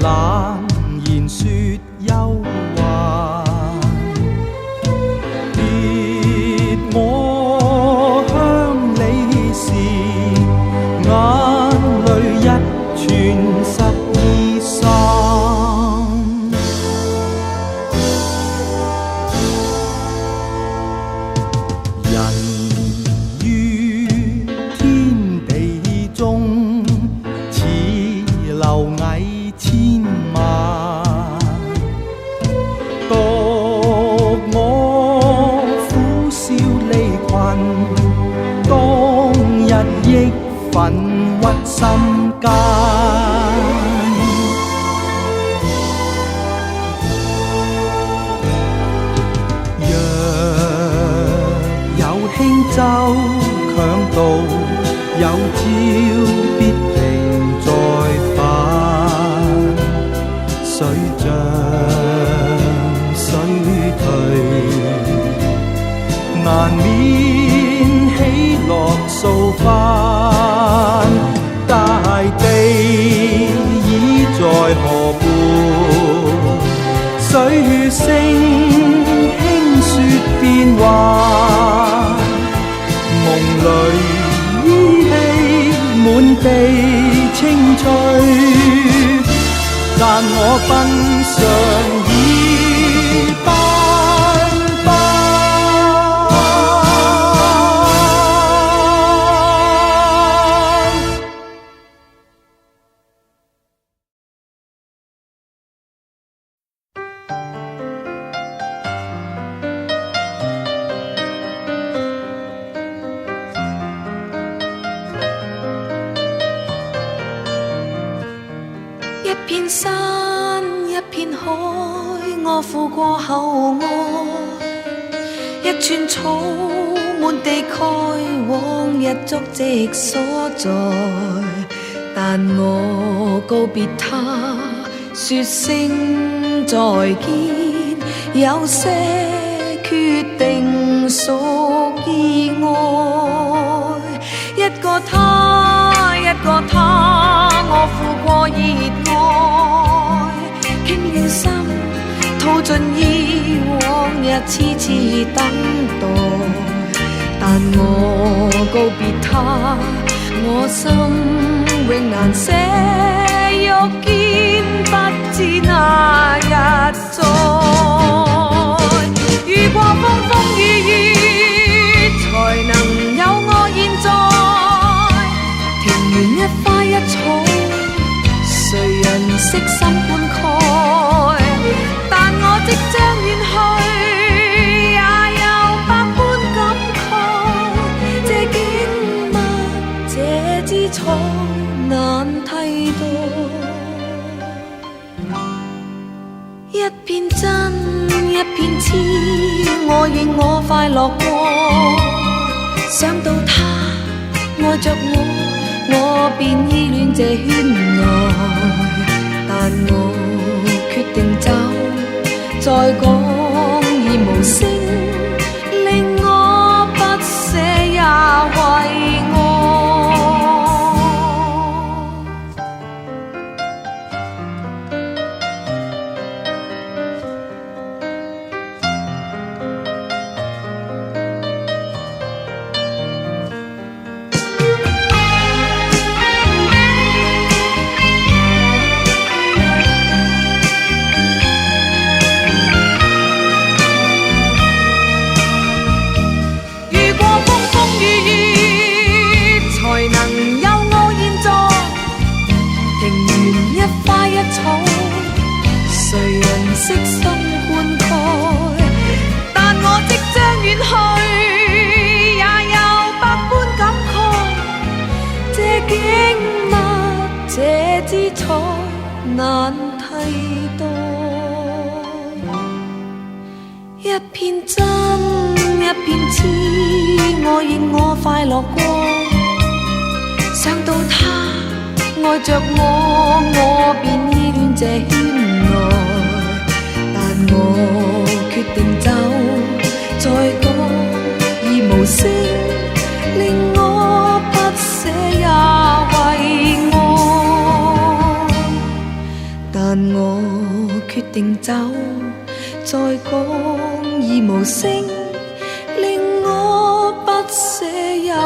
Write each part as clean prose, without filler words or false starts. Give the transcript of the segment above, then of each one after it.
冷言說憂患，別我鄉里事，眼淚一傳十二散。人於天地中，似螻蟻千萬，獨我苦笑離群，當日亦憤鬱心間。輕舟強渡，有朝必定再返。水漲水退，難免喜樂數番。大地已在河畔，水聲輕說變幻。夢裏依稀滿地青翠，但我奔上已斑斑。一片山一片海，我赴過後愛，一寸草滿地開，往日足跡所在。但我告別他，說聲再見，有些決定屬意愛。一個他，一個他，我付過熱愛，傾了心，吐盡以往日痴痴等待。但我告別他，我心永難捨，欲見不知那日再。遇過風風雨雨，才能有我現在。庭園一花一草，誰人悉心灌溉？但我即將遠去，也有百般感慨。這景物，這姿采，難替代。一片真，一片痴，我認我快樂過。想到他愛着我便依戀這圈內。但我決定走，再講已無聲，令我不捨也為愛。誰人悉心灌溉？但我即將遠去，也有百般感慨。這景物，這姿采，難替代。一片真，一片痴，我認我快樂過。想到他愛着我便依戀這圈內。但我決定走，再講已無聲，令我不捨也為愛。但定走，再講已無聲，令我不捨也為愛。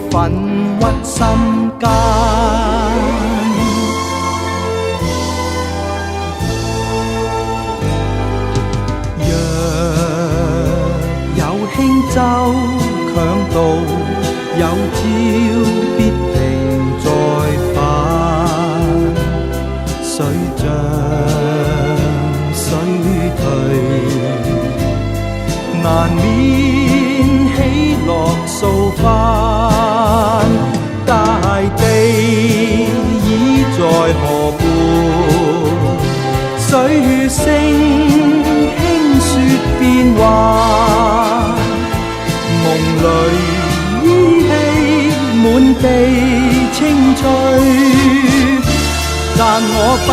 奮屈心間，若有輕舟強渡，有朝必定再返。水漲水退，難免喜樂掃翻。大地已在河畔，水聲輕說變幻，夢裏依稀滿地青翠，但我奔